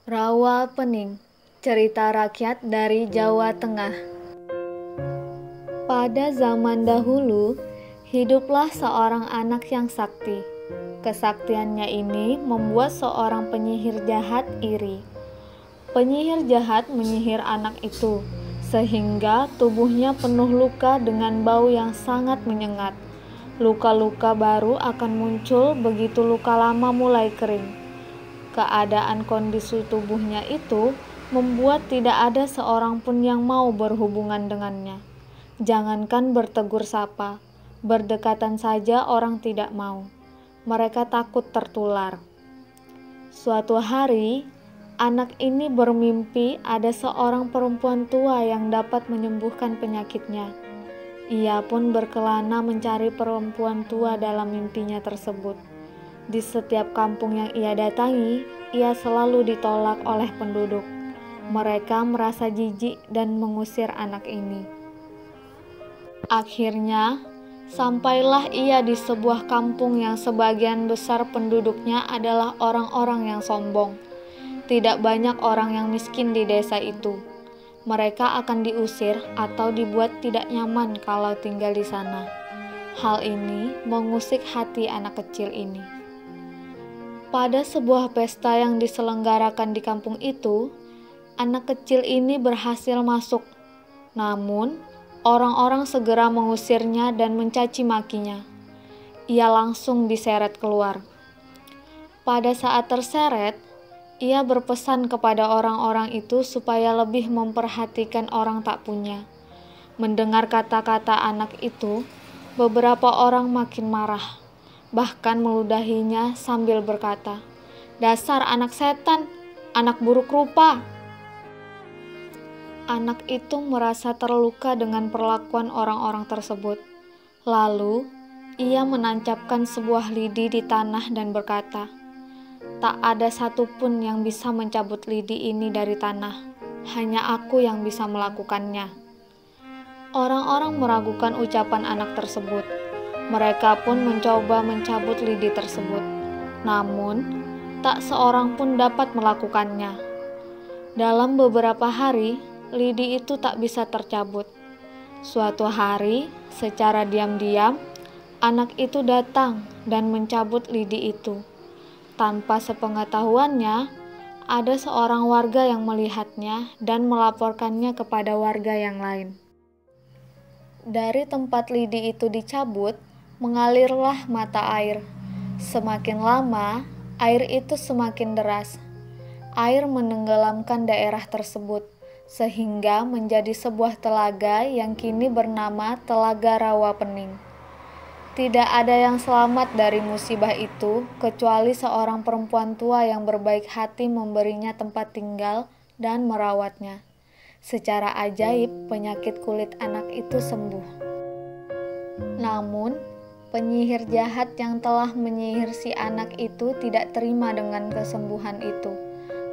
Rawa Pening, cerita rakyat dari Jawa Tengah. Pada zaman dahulu, hiduplah seorang anak yang sakti. Kesaktiannya ini membuat seorang penyihir jahat iri. Penyihir jahat menyihir anak itu, sehingga tubuhnya penuh luka dengan bau yang sangat menyengat. Luka-luka baru akan muncul begitu luka lama mulai kering. Keadaan kondisi tubuhnya itu membuat tidak ada seorang pun yang mau berhubungan dengannya. Jangankan bertegur sapa, berdekatan saja orang tidak mau. Mereka takut tertular. Suatu hari, anak ini bermimpi ada seorang perempuan tua yang dapat menyembuhkan penyakitnya. Ia pun berkelana mencari perempuan tua dalam mimpinya tersebut. Di setiap kampung yang ia datangi, ia selalu ditolak oleh penduduk. Mereka merasa jijik dan mengusir anak ini. Akhirnya, sampailah ia di sebuah kampung yang sebagian besar penduduknya adalah orang-orang yang sombong. Tidak banyak orang yang miskin di desa itu. Mereka akan diusir atau dibuat tidak nyaman kalau tinggal di sana. Hal ini mengusik hati anak kecil ini. Pada sebuah pesta yang diselenggarakan di kampung itu, anak kecil ini berhasil masuk. Namun, orang-orang segera mengusirnya dan mencaci makinya. Ia langsung diseret keluar. Pada saat terseret, ia berpesan kepada orang-orang itu supaya lebih memperhatikan orang tak punya. Mendengar kata-kata anak itu, beberapa orang makin marah. Bahkan meludahinya sambil berkata, "Dasar anak setan, anak buruk rupa." Anak itu merasa terluka dengan perlakuan orang-orang tersebut. Lalu, ia menancapkan sebuah lidi di tanah dan berkata, "Tak ada satupun yang bisa mencabut lidi ini dari tanah. Hanya aku yang bisa melakukannya." Orang-orang meragukan ucapan anak tersebut. Mereka pun mencoba mencabut lidi tersebut. Namun, tak seorang pun dapat melakukannya. Dalam beberapa hari, lidi itu tak bisa tercabut. Suatu hari, secara diam-diam, anak itu datang dan mencabut lidi itu. Tanpa sepengetahuannya, ada seorang warga yang melihatnya dan melaporkannya kepada warga yang lain. Dari tempat lidi itu dicabut, mengalirlah mata air. Semakin lama, air itu semakin deras. Air menenggelamkan daerah tersebut, sehingga menjadi sebuah telaga yang kini bernama Telaga Rawa Pening. Tidak ada yang selamat dari musibah itu, kecuali seorang perempuan tua yang berbaik hati memberinya tempat tinggal dan merawatnya. Secara ajaib, penyakit kulit anak itu sembuh. Namun, penyihir jahat yang telah menyihir si anak itu tidak terima dengan kesembuhan itu.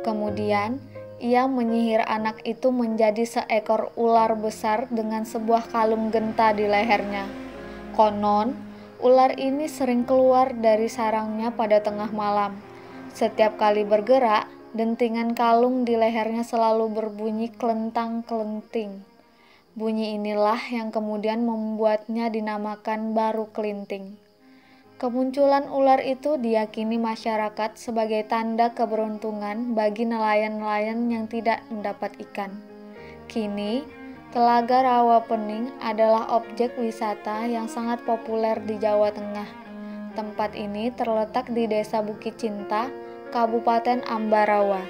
Kemudian, ia menyihir anak itu menjadi seekor ular besar dengan sebuah kalung genta di lehernya. Konon, ular ini sering keluar dari sarangnya pada tengah malam. Setiap kali bergerak, dentingan kalung di lehernya selalu berbunyi kelentang-kelenting. Bunyi inilah yang kemudian membuatnya dinamakan Baru Kelinting. Kemunculan ular itu diyakini masyarakat sebagai tanda keberuntungan bagi nelayan-nelayan yang tidak mendapat ikan. Kini, Telaga Rawa Pening adalah objek wisata yang sangat populer di Jawa Tengah. Tempat ini terletak di Desa Bukit Cinta, Kabupaten Ambarawa.